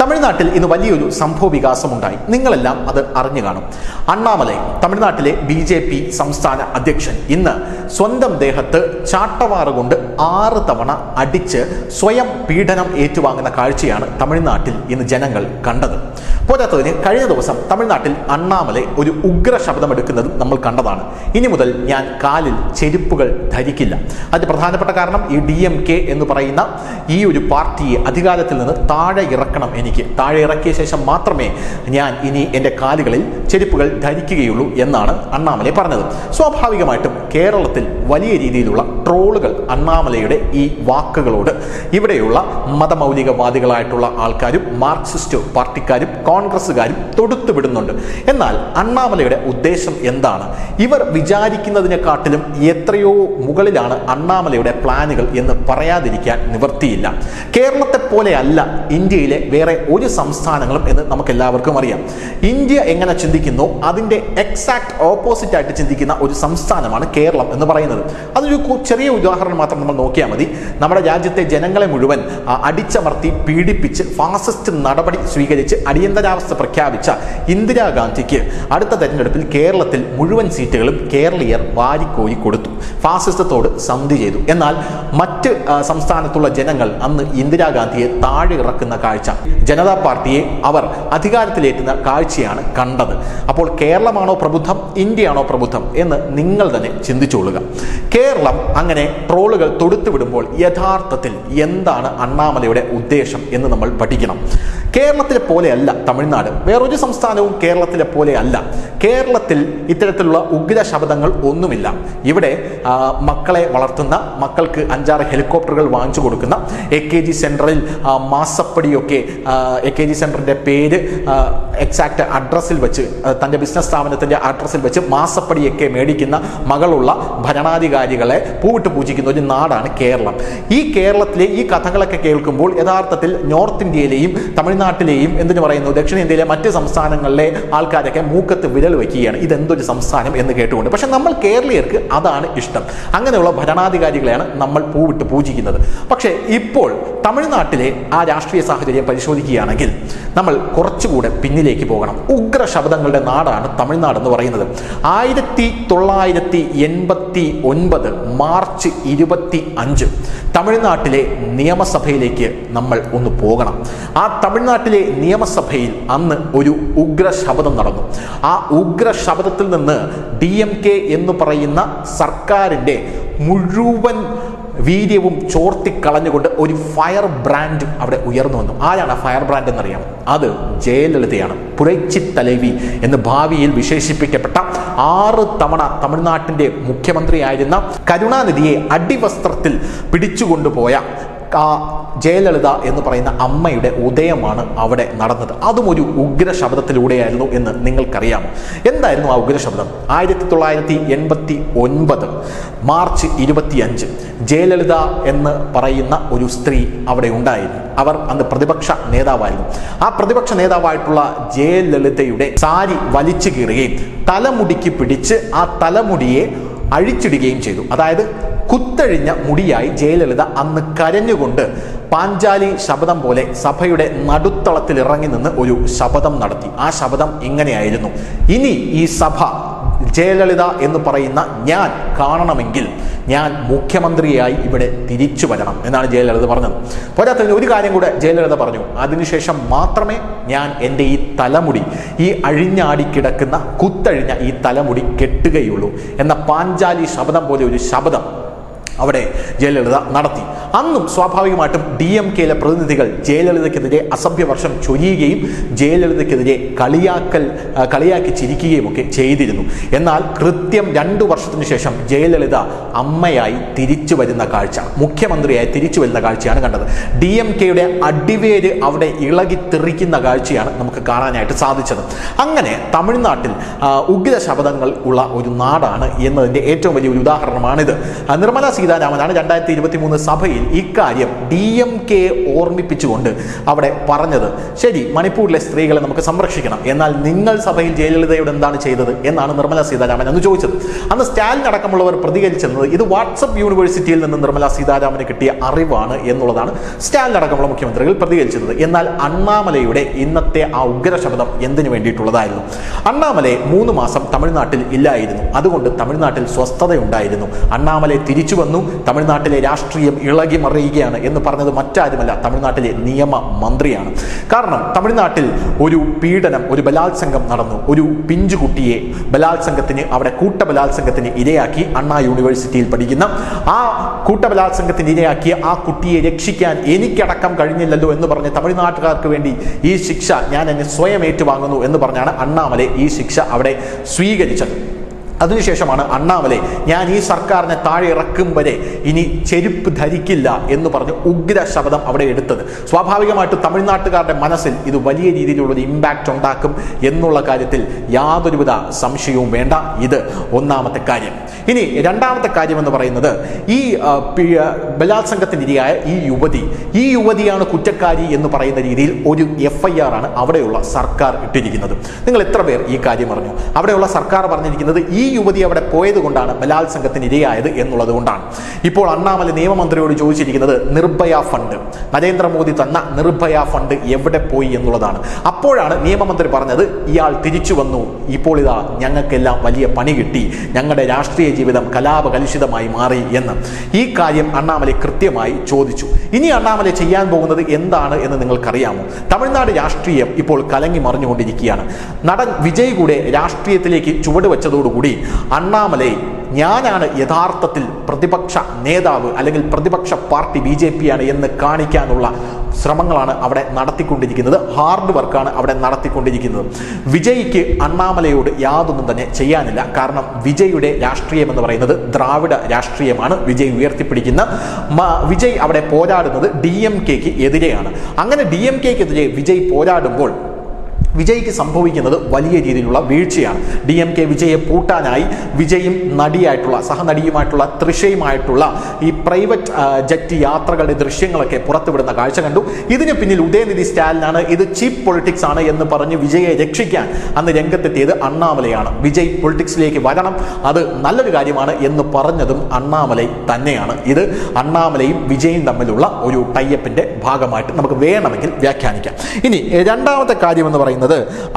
തമിഴ്നാട്ടിൽ ഇന്ന് വലിയൊരു സംഭവ വികാസമുണ്ടായി. നിങ്ങളെല്ലാം അത് അറിഞ്ഞു കാണും. അണ്ണാമലൈ, തമിഴ്നാട്ടിലെ BJP സംസ്ഥാന അധ്യക്ഷൻ, ഇന്ന് സ്വന്തം ദേഹത്ത് ചാട്ടവാറ് കൊണ്ട് 6 തവണ അടിച്ച് സ്വയം പീഡനം ഏറ്റുവാങ്ങുന്ന കാഴ്ചയാണ് തമിഴ്നാട്ടിൽ ഇന്ന് ജനങ്ങൾ കണ്ടത്. പോരാത്തതിന് കഴിഞ്ഞ ദിവസം തമിഴ്നാട്ടിൽ അണ്ണാമലൈ ഒരു ഉഗ്ര ശബ്ദമെടുക്കുന്നതും നമ്മൾ കണ്ടതാണ്. ഇനി മുതൽ ഞാൻ കാലിൽ ചെരുപ്പുകൾ ധരിക്കില്ല. അതിന് പ്രധാനപ്പെട്ട കാരണം ഈ DMK എന്ന് പറയുന്ന ഈ ഒരു പാർട്ടിയെ അധികാരത്തിൽ നിന്ന് താഴെ ഇറക്കണം. എനിക്ക് താഴെ ഇറക്കിയ ശേഷം മാത്രമേ ഞാൻ ഇനി എൻ്റെ കാലുകളിൽ ചെരുപ്പുകൾ ധരിക്കുകയുള്ളൂ എന്നാണ് അണ്ണാമലൈ പറഞ്ഞത്. സ്വാഭാവികമായിട്ടും കേരളത്തിൽ വലിയ രീതിയിലുള്ള ട്രോളുകൾ അണ്ണാമലയുടെ ഈ വാക്കുകളോട് ഇവിടെയുള്ള മതമൗലികവാദികളായിട്ടുള്ള ആൾക്കാരും മാർക്സിസ്റ്റ് പാർട്ടിക്കാരും കോൺഗ്രസ്സുകാരും തൊടുത്തുവിടുന്നുണ്ട്. എന്നാൽ അണ്ണാമലയുടെ ഉദ്ദേശം എന്താണ്? ഇവർ വിചാരിക്കുന്നതിനെക്കാട്ടിലും എത്രയോ മുകളിലാണ് അണ്ണാമലയുടെ പ്ലാനുകൾ എന്ന് പറയാതിരിക്കാൻ നിവൃത്തിയില്ല. കേരളത്തെ പോലെയല്ല ഇന്ത്യയിലെ വേറെ ഒരു സംസ്ഥാനങ്ങളും എന്ന് നമുക്കെല്ലാവർക്കും അറിയാം. ഇന്ത്യ എങ്ങനെ ചിന്തിക്കുന്നു അതിൻ്റെ എക്സാക്ട് ഓപ്പോസിറ്റ് ആയിട്ട് ചിന്തിക്കുന്ന ഒരു സംസ്ഥാനമാണ് കേരളം എന്ന് പറയുന്നത്. അതൊരു ചെറിയ ഉദാഹരണം മാത്രം നമ്മൾ നോക്കിയാൽ മതി. നമ്മുടെ രാജ്യത്തെ ജനങ്ങളെ മുഴുവൻ അടിച്ചമർത്തി പീഡിപ്പിച്ച് ഫാസിസ്റ്റ് നടപടി സ്വീകരിച്ച് അടിയന്തരാവസ്ഥ പ്രഖ്യാപിച്ച ഇന്ദിരാഗാന്ധിക്ക് അടുത്ത തെരഞ്ഞെടുപ്പിൽ കേരളത്തിൽ മുഴുവൻ സീറ്റുകളും കേരളീയർ വാരിക്കോരി കൊടുത്തു, ഫാസിസത്തോട് സന്ധി ചെയ്തു. എന്നാൽ മറ്റ് സംസ്ഥാനത്തുള്ള ജനങ്ങൾ അന്ന് ഇന്ദിരാഗാന്ധിയെ താഴെ ഇറക്കുന്ന കാഴ്ച, ജനതാ പാർട്ടിയെ അവർ അധികാരത്തിലേറ്റുന്ന കാഴ്ചയാണ് കണ്ടത്. അപ്പോൾ കേരളമാണോ പ്രബുദ്ധം, ഇന്ത്യയാണോ പ്രബുദ്ധം എന്ന് നിങ്ങൾ തന്നെ ചിന്തിച്ചുകൊള്ളുക. കേരളം അങ്ങനെ ട്രോളുകൾ തൊടുത്തുവിടുമ്പോൾ യഥാർത്ഥത്തിൽ എന്താണ് അണ്ണാമലയുടെ ഉദ്ദേശം എന്ന് നമ്മൾ പഠിക്കണം. കേരളത്തിലെ പോലെയല്ല തമിഴ്നാട്, വേറൊരു സംസ്ഥാനവും കേരളത്തിലെ പോലെയല്ല. കേരളത്തിൽ ഇത്തരത്തിലുള്ള ഉഗ്ര ശബ്ദങ്ങൾ ഒന്നുമില്ല. ഇവിടെ മക്കളെ വളർത്തുന്ന, മക്കൾക്ക് 5-6 ഹെലികോപ്റ്ററുകൾ വാങ്ങിച്ചു കൊടുക്കുന്ന, AKG സെൻറ്ററിൽ മാസപ്പടിയൊക്കെ, AKG സെൻറ്ററിൻ്റെ പേര് എക്സാക്ട് അഡ്രസ്സിൽ വെച്ച്, തൻ്റെ ബിസിനസ് സ്ഥാപനത്തിൻ്റെ അഡ്രസ്സിൽ വെച്ച് മാസപ്പടിയൊക്കെ മേടിക്കുന്ന മകളുള്ള ഭരണാധികാരികളെ പൂവിട്ട് പൂജിക്കുന്ന ഒരു നാടാണ് കേരളം. ഈ കേരളത്തിലെ ഈ കഥകളൊക്കെ കേൾക്കുമ്പോൾ യഥാർത്ഥത്തിൽ നോർത്ത് ഇന്ത്യയിലെയും തമിഴ്നാട്ടിലെയും എന്തിനു പറയുന്നു ദക്ഷിണേന്ത്യയിലെ മറ്റ് സംസ്ഥാനങ്ങളിലെ ആൾക്കാരൊക്കെ മൂക്കത്ത് വിരൽ വയ്ക്കുകയാണ്, ഇതെന്തൊരു സംസ്ഥാനം എന്ന് കേട്ടുകൊണ്ട്. പക്ഷെ നമ്മൾ കേരളീയർക്ക് അതാണ് ഇഷ്ടം. അങ്ങനെയുള്ള ഭരണാധികാരികളെയാണ് നമ്മൾ പൂവിട്ട് പൂജിക്കുന്നത്. പക്ഷേ ഇപ്പോൾ തമിഴ്നാട്ടിലെ ആ രാഷ്ട്രീയ സാഹചര്യം പരിശോധിക്കുകയാണെങ്കിൽ നമ്മൾ കുറച്ചുകൂടെ പിന്നിലേക്ക് പോകണം. ഉഗ്ര ശബ്ദങ്ങളുടെ നാടാണ് തമിഴ്നാട് എന്ന് പറയുന്നത്. 1989 മാർച്ച് 25 തമിഴ്നാട്ടിലെ നിയമസഭയിലേക്ക് നമ്മൾ ഒന്ന് പോകണം. ആ തമിഴ്നാട്ടിലെ നിയമസഭയിൽ അന്ന് ഒരു ഉഗ്ര ശബ്ദം നടന്നു. ആ ഉഗ്ര ശബ്ദത്തിൽ നിന്ന് DMK എന്ന് പറയുന്ന സർക്കാരിൻ്റെ മുഴുവൻ വീര്യവും ചോർത്തിക്കളഞ്ഞുകൊണ്ട് ഒരു ഫയർ ബ്രാൻഡ് അവിടെ ഉയർന്നു വന്നു. ആരാണ് ആ ഫയർ ബ്രാൻഡ് എന്നറിയാം? അത് ജയലളിതയാണ്. പുരൈച്ചി തലവി എന്ന് ഭാവിയിൽ വിശേഷിപ്പിക്കപ്പെട്ട 6 തവണ തമിഴ്നാട്ടിൻ്റെ മുഖ്യമന്ത്രിയായിരുന്ന കരുണാനിധിയെ അടിവസ്ത്രത്തിൽ പിടിച്ചുകൊണ്ടുപോയ ജയലളിത എന്ന് പറയുന്ന അമ്മയുടെ ഉദയമാണ് അവിടെ നടന്നത്. അതും ഒരു ഉഗ്ര ശബ്ദത്തിലൂടെയായിരുന്നു എന്ന് നിങ്ങൾക്കറിയാമോ? എന്തായിരുന്നു ആ ഉഗ്ര ശബ്ദം? 1989 മാർച്ച് 25 ജയലളിത എന്ന് പറയുന്ന ഒരു സ്ത്രീ അവിടെ ഉണ്ടായിരുന്നു. അവർ അന്ന് പ്രതിപക്ഷ നേതാവായിരുന്നു. ആ പ്രതിപക്ഷ നേതാവായിട്ടുള്ള ജയലളിതയുടെ സാരി വലിച്ചു കീറുകയും തലമുടിക്ക് പിടിച്ച് ആ തലമുടിയെ അഴിച്ചിടുകയും ചെയ്തു. അതായത് കുത്തഴിഞ്ഞ മുടിയായി ജയലളിത അന്ന് കരഞ്ഞുകൊണ്ട് പാഞ്ചാലി ശപഥം പോലെ സഭയുടെ നടുത്തളത്തിൽ ഇറങ്ങി നിന്ന് ഒരു ശപഥം നടത്തി. ആ ശപഥം ഇങ്ങനെയായിരുന്നു: ഇനി ഈ സഭ ജയലളിത എന്ന് പറയുന്ന ഞാൻ കാണണമെങ്കിൽ ഞാൻ മുഖ്യമന്ത്രിയായി ഇവിടെ തിരിച്ചു വരണം എന്നാണ് ജയലളിത പറഞ്ഞത്. പോരാത്തതിന് ഒരു കാര്യം കൂടെ ജയലളിത പറഞ്ഞു: അതിനുശേഷം മാത്രമേ ഞാൻ എൻ്റെ ഈ തലമുടി, ഈ അഴിഞ്ഞാടിക്കിടക്കുന്ന കുത്തഴിഞ്ഞ ഈ തലമുടി കെട്ടുകയുള്ളൂ എന്ന പാഞ്ചാലി ശപഥം പോലെ ഒരു ശപഥം അവിടെ ജയലളിത നടത്തി. അന്നും സ്വാഭാവികമായിട്ടും DMKയിലെ പ്രതിനിധികൾ ജയലളിതയ്ക്കെതിരെ അസഭ്യവർഷം ചൊരിയുകയും ജയലളിതയ്ക്കെതിരെ കളിയാക്കി ചിരിക്കുകയും ഒക്കെ ചെയ്തിരുന്നു. എന്നാൽ കൃത്യം 2 വർഷത്തിനു ശേഷം ജയലളിത അമ്മയായി തിരിച്ചു വരുന്ന കാഴ്ച, മുഖ്യമന്ത്രിയായി തിരിച്ചു വരുന്ന കാഴ്ചയാണ് കണ്ടത്. DMKയുടെ അടിവേര് അവിടെ ഇളകി തെറിക്കുന്ന കാഴ്ചയാണ് നമുക്ക് കാണാനായിട്ട് സാധിച്ചത്. അങ്ങനെ തമിഴ്നാട്ടിൽ ഉഗ്ര ശബ്ദങ്ങൾ ഉള്ള ഒരു നാടാണ് എന്നതിൻ്റെ ഏറ്റവും വലിയ ഒരു ഉദാഹരണമാണിത്. നിർമ്മല സീതാരാമനാണ് 2023 സഭയിൽ ഇക്കാര്യം DMK ഓർമ്മിപ്പിച്ചുകൊണ്ട് അവിടെ പറഞ്ഞത്. ശരി, മണിപ്പൂരിലെ സ്ത്രീകളെ നമുക്ക് സംരക്ഷിക്കണം, എന്നാൽ നിങ്ങൾ സഭയിൽ ജയലളിതയോട് എന്താണ് ചെയ്തത് എന്നാണ് നിർമ്മല സീതാരാമൻ അന്ന് ചോദിച്ചത്. അന്ന് സ്റ്റാലിൻ അടക്കമുള്ളവർ പ്രതികരിച്ചത് ഇത് വാട്സപ്പ് യൂണിവേഴ്സിറ്റിയിൽ നിന്ന് നിർമ്മല സീതാരാമന് കിട്ടിയ അറിവാണ് എന്നുള്ളതാണ് സ്റ്റാലിൻ അടക്കമുള്ള മുഖ്യമന്ത്രികൾ പ്രതികരിച്ചിരുന്നത്. എന്നാൽ അണ്ണാമലയുടെ ഇന്നത്തെ ആ ഉഗ്ര ശബ്ദം എന്തിനു വേണ്ടിയിട്ടുള്ളതായിരുന്നു? അണ്ണാമലയെ 3 മാസം തമിഴ്നാട്ടിൽ ഇല്ലായിരുന്നു, അതുകൊണ്ട് തമിഴ്നാട്ടിൽ സ്വസ്ഥതയുണ്ടായിരുന്നു. അണ്ണാമലയെ തിരിച്ചു വന്നു, തമിഴ്നാട്ടിലെ രാഷ്ട്രീയം ഇളകി മറിയുകയാണ് എന്ന് പറഞ്ഞത് മറ്റാരുമല്ല, തമിഴ്നാട്ടിലെ നിയമ മന്ത്രിയാണ്. കാരണം തമിഴ്നാട്ടിൽ ഒരു പീഡനം, ഒരു ബലാത്സംഗം നടന്നു. ഒരു പിഞ്ചുകുട്ടിയെ അവിടെ കൂട്ടബലാത്സംഗത്തിന് ഇരയാക്കി. അണ്ണാ യൂണിവേഴ്സിറ്റിയിൽ പഠിക്കുന്ന ആ കൂട്ടബലാത്സംഗത്തിന് ഇരയാക്കിയ ആ കുട്ടിയെ രക്ഷിക്കാൻ എനിക്കടക്കം കഴിഞ്ഞില്ലല്ലോ എന്ന് പറഞ്ഞ് തമിഴ്നാട്ടുകാർക്ക് വേണ്ടി ഈ ശിക്ഷ ഞാൻ എന്നെ സ്വയം ഏറ്റുവാങ്ങുന്നു എന്ന് പറഞ്ഞാണ് അണ്ണാമലൈ ഈ ശിക്ഷ അവിടെ സ്വീകരിച്ചത്. അതിനുശേഷമാണ് അണ്ണാമലൈ ഞാൻ ഈ സർക്കാരിനെ താഴെ ഇറക്കും വരെ ഇനി ചെരുപ്പ് ധരിക്കില്ല എന്ന് പറഞ്ഞ് ഉഗ്ര ശബ്ദം അവിടെ എടുത്തത്. സ്വാഭാവികമായിട്ട് തമിഴ്നാട്ടുകാരുടെ മനസ്സിൽ ഇത് വലിയ രീതിയിലുള്ളൊരു ഇമ്പാക്റ്റ് ഉണ്ടാക്കും എന്നുള്ള കാര്യത്തിൽ യാതൊരുവിധ സംശയവും വേണ്ട. ഇത് ഒന്നാമത്തെ കാര്യം. ഇനി രണ്ടാമത്തെ കാര്യം എന്ന് പറയുന്നത് ഈ ബലാത്സംഗത്തിനിരയായ ഈ യുവതിയാണ് കുറ്റക്കാരി എന്ന് പറയുന്ന രീതിയിൽ ഒരു FIR ആണ് അവിടെയുള്ള സർക്കാർ ഇട്ടിരിക്കുന്നത്. നിങ്ങൾ എത്ര പേർ ഈ കാര്യം അറിഞ്ഞു? അവിടെയുള്ള സർക്കാർ പറഞ്ഞിരിക്കുന്നത് ഈ യുവതി അവിടെ പോയത് കൊണ്ടാണ് ബലാത്സംഗത്തിന് ഇരയായത് എന്നുള്ളത് കൊണ്ടാണ്. ഇപ്പോൾ അണ്ണാമല നിയമമന്ത്രിയോട് ചോദിച്ചിരിക്കുന്നത് നിർഭയ ഫണ്ട്, നരേന്ദ്രമോദി തന്ന നിർഭയ ഫണ്ട് എവിടെ പോയി എന്നുള്ളതാണ്. അപ്പോഴാണ് നിയമമന്ത്രി പറഞ്ഞത് ഇയാൾ തിരിച്ചു വന്നു, ഇപ്പോൾ ഇതാ ഞങ്ങൾക്കെല്ലാം വലിയ പണി കിട്ടി, ഞങ്ങളുടെ രാഷ്ട്രീയ ജീവിതം കലാപകലുഷിതമായി മാറി എന്ന്. ഈ കാര്യം അണ്ണാമലൈ കൃത്യമായി ചോദിച്ചു. ഇനി അണ്ണാമലൈ ചെയ്യാൻ പോകുന്നത് എന്താണ് എന്ന് നിങ്ങൾക്കറിയാമോ? തമിഴ്നാട് രാഷ്ട്രീയം ഇപ്പോൾ കലങ്ങി മറിഞ്ഞുകൊണ്ടിരിക്കുകയാണ്. നടൻ വിജയ് കൂടെ രാഷ്ട്രീയത്തിലേക്ക് ചുവട് വെച്ചതോടുകൂടി അണ്ണാമലൈ ഞാനാണ് യഥാർത്ഥത്തിൽ പ്രതിപക്ഷ നേതാവ് അല്ലെങ്കിൽ പ്രതിപക്ഷ പാർട്ടി BJP ആണ് എന്ന് കാണിക്കാനുള്ള ശ്രമങ്ങളാണ് അവിടെ നടത്തിക്കൊണ്ടിരിക്കുന്നത്. ഹാർഡ് വർക്കാണ് അവിടെ നടത്തിക്കൊണ്ടിരിക്കുന്നത്. വിജയ്ക്ക് അണ്ണാമലയോട് യാതൊന്നും തന്നെ ചെയ്യാനില്ല. കാരണം വിജയുടെ രാഷ്ട്രീയം എന്ന് പറയുന്നത് ദ്രാവിഡ രാഷ്ട്രീയമാണ്. വിജയ് ഉയർത്തിപ്പിടിക്കുന്ന വിജയ് അവിടെ പോരാടുന്നത് DMKക്ക് എതിരെയാണ്. അങ്ങനെ DMKക്കെതിരെ വിജയ് പോരാടുമ്പോൾ വിജയ്ക്ക് സംഭവിക്കുന്നത് വലിയ രീതിയിലുള്ള വീഴ്ചയാണ്. DMK വിജയെ പൂട്ടാനായി വിജയും നടിയായിട്ടുള്ള സഹനടിയുമായിട്ടുള്ള തൃഷയുമായിട്ടുള്ള ഈ പ്രൈവറ്റ് ജെറ്റ് യാത്രകളുടെ ദൃശ്യങ്ങളൊക്കെ പുറത്തുവിടുന്ന കാഴ്ച കണ്ടു. ഇതിന് പിന്നിൽ ഉദയനിധി സ്റ്റാലിനാണ്, ഇത് ചീപ്പ് പൊളിറ്റിക്സ് ആണ് എന്ന് പറഞ്ഞ് വിജയെ രക്ഷിക്കാൻ അന്ന് രംഗത്തെത്തിയത് അണ്ണാമലയാണ്. വിജയ് പൊളിറ്റിക്സിലേക്ക് വരണം, അത് നല്ലൊരു കാര്യമാണ് എന്ന് പറഞ്ഞതും അണ്ണാമലൈ തന്നെയാണ്. ഇത് അണ്ണാമലയും വിജയും തമ്മിലുള്ള ഒരു ടൈപ്പിന്റെ ഭാഗമായിട്ട് നമുക്ക് വേണമെങ്കിൽ വ്യാഖ്യാനിക്കാം. ഇനി രണ്ടാമത്തെ കാര്യം എന്ന് പറയുന്നത്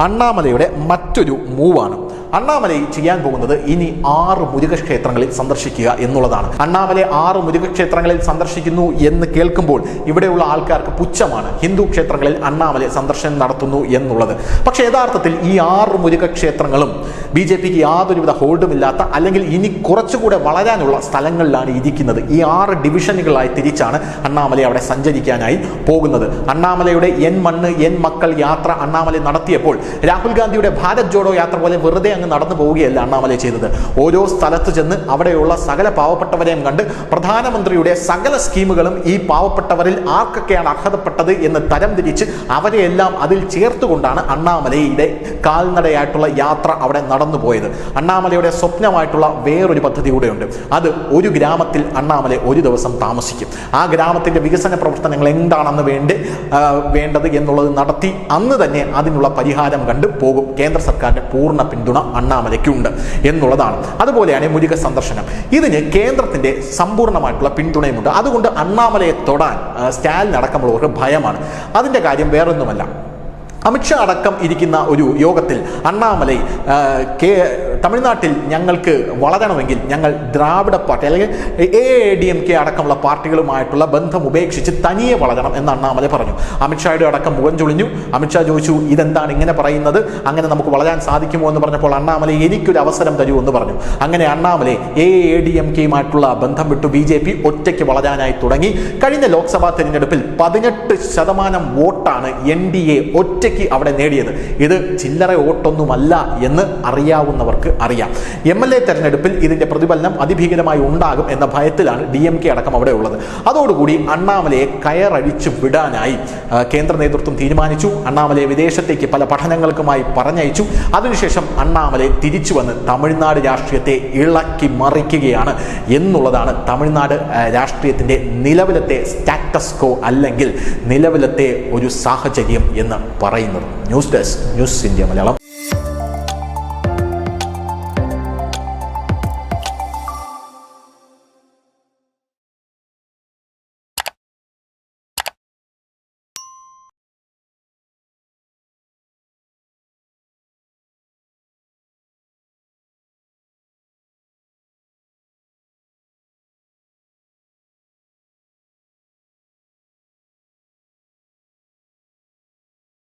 അണ്ണാമലയുടെ മറ്റൊരു മൂവാണ്. അണ്ണാമലൈ ചെയ്യാൻ പോകുന്നത് ഇനി 6 മുരുകക്ഷേത്രങ്ങളിൽ സന്ദർശിക്കുക എന്നുള്ളതാണ്. അണ്ണാമലൈ 6 മുരുകക്ഷേത്രങ്ങളിൽ സന്ദർശിക്കുന്നു എന്ന് കേൾക്കുമ്പോൾ ഇവിടെയുള്ള ആൾക്കാർക്ക് പുച്ഛമാണ്. ഹിന്ദു ക്ഷേത്രങ്ങളിൽ അണ്ണാമലൈ സന്ദർശനം നടത്തുന്നു എന്നുള്ളത്. പക്ഷെ യഥാർത്ഥത്തിൽ ഈ 6 മുരുകക്ഷേത്രങ്ങളും BJPക്ക് യാതൊരുവിധ ഹോൾഡുമില്ലാത്ത അല്ലെങ്കിൽ ഇനി കുറച്ചുകൂടെ വളരാനുള്ള സ്ഥലങ്ങളിലാണ് ഇരിക്കുന്നത്. ഈ 6 ഡിവിഷനുകളായി തിരിച്ചാണ് അണ്ണാമലൈ അവിടെ സഞ്ചരിക്കാനായി പോകുന്നത്. അണ്ണാമലയുടെ എൻ മണ്ണ് എൻ മക്കൾ യാത്ര അണ്ണാമലൈ നടത്തിയപ്പോൾ രാഹുൽ ഗാന്ധിയുടെ ഭാരത് ജോഡോ യാത്ര പോലെ വെറുതെ അങ്ങ് നടന്നു പോവുകയല്ല അണ്ണാമലൈ ചെയ്തത്. ഓരോ സ്ഥലത്ത് ചെന്ന് അവിടെയുള്ള സകല പാവപ്പെട്ടവരെയും കണ്ട് പ്രധാനമന്ത്രിയുടെ സകല സ്കീമുകളും ഈ പാവപ്പെട്ടവരിൽ ആർക്കൊക്കെയാണ് അർഹതപ്പെട്ടത് എന്ന് തരംതിരിച്ച് അവരെയെല്ലാം അതിൽ ചേർത്തുകൊണ്ടാണ് അണ്ണാമലയുടെ കാൽനടയായിട്ടുള്ള യാത്ര അവിടെ നടന്നുപോയത്. അണ്ണാമലയുടെ സ്വപ്നമായിട്ടുള്ള വേറൊരു പദ്ധതി കൂടെയുണ്ട്. അത് ഒരു ഗ്രാമത്തിൽ അണ്ണാമലൈ ഒരു ദിവസം താമസിക്കും. ആ ഗ്രാമത്തിന്റെ വികസന പ്രവർത്തനങ്ങൾ എന്താണെന്ന് വേണ്ടത് എന്നുള്ളത് നടത്തി അന്ന് തന്നെ അതിനുള്ള പരിഹാരം കണ്ട് പോകും. കേന്ദ്ര സർക്കാരിന്റെ പൂർണ്ണ പിന്തുണ അണ്ണാമലയ്ക്കുണ്ട് എന്നുള്ളതാണ്. അതുപോലെയാണ് മുരുക സന്ദർശനം. ഇതിന് കേന്ദ്രത്തിന്റെ സമ്പൂർണ്ണമായിട്ടുള്ള പിന്തുണയുമുണ്ട്. അതുകൊണ്ട് അണ്ണാമലയെ തൊടാൻ സ്റ്റാലിൻ അടക്കമുള്ളവർക്ക് ഭയമാണ്. അതിന്റെ കാര്യം വേറൊന്നുമല്ല. അമിത്ഷാ അടക്കം ഇരിക്കുന്ന ഒരു യോഗത്തിൽ അണ്ണാമലൈ തമിഴ്നാട്ടിൽ ഞങ്ങൾക്ക് വളരണമെങ്കിൽ ഞങ്ങൾ ദ്രാവിഡ പാർട്ടി അല്ലെങ്കിൽ AADMK അടക്കമുള്ള പാർട്ടികളുമായിട്ടുള്ള ബന്ധം ഉപേക്ഷിച്ച് തനിയെ വളരണം എന്ന് അണ്ണാമലൈ പറഞ്ഞു. അമിത്ഷായുടെ അടക്കം മുഖം ചൊളിഞ്ഞു. അമിത്ഷാ ചോദിച്ചു ഇതെന്താണ് ഇങ്ങനെ പറയുന്നത്, അങ്ങനെ നമുക്ക് വളരാൻ സാധിക്കുമോ എന്ന് പറഞ്ഞപ്പോൾ അണ്ണാമലൈ എനിക്കൊരു അവസരം തരൂ എന്ന് പറഞ്ഞു. അങ്ങനെ അണ്ണാമലൈ AADMKയുമായിട്ടുള്ള ബന്ധം വിട്ടു BJP ഒറ്റയ്ക്ക് വളരാനായി തുടങ്ങി. കഴിഞ്ഞ ലോക്സഭാ തെരഞ്ഞെടുപ്പിൽ 18% വോട്ടാണ് NDA ഒറ്റയ്ക്ക് അവിടെ നേടിയത്. ഇത് ചില്ലറ വോട്ടൊന്നുമല്ല എന്ന് അറിയാവുന്നവർക്ക് നമുക്ക് അറിയാം. MLA തെരഞ്ഞെടുപ്പിൽ ഇതിന്റെ പ്രതിഫലനം അതിഭീകരമായി ഉണ്ടാകും എന്ന ഭയത്തിലാണ് DMK അടക്കം അവിടെ ഉള്ളത്. അതോടുകൂടി അണ്ണാമലയെ കയറഴിച്ചു വിടാനായി കേന്ദ്ര നേതൃത്വം തീരുമാനിച്ചു. അണ്ണാമലയെ വിദേശത്തേക്ക് പല പഠനങ്ങൾക്കുമായി പറഞ്ഞയച്ചു. അതിനുശേഷം അണ്ണാമലയെ തിരിച്ചു വന്ന് തമിഴ്നാട് രാഷ്ട്രീയത്തെ ഇളക്കി മറിക്കുകയാണ് എന്നുള്ളതാണ് തമിഴ്നാട് രാഷ്ട്രീയത്തിന്റെ നിലവിലത്തെ സ്റ്റാറ്റസ് കോ അല്ലെങ്കിൽ നിലവിലത്തെ ഒരു സാഹചര്യം എന്ന് പറയുന്നത്. News desk, news India Malayalam.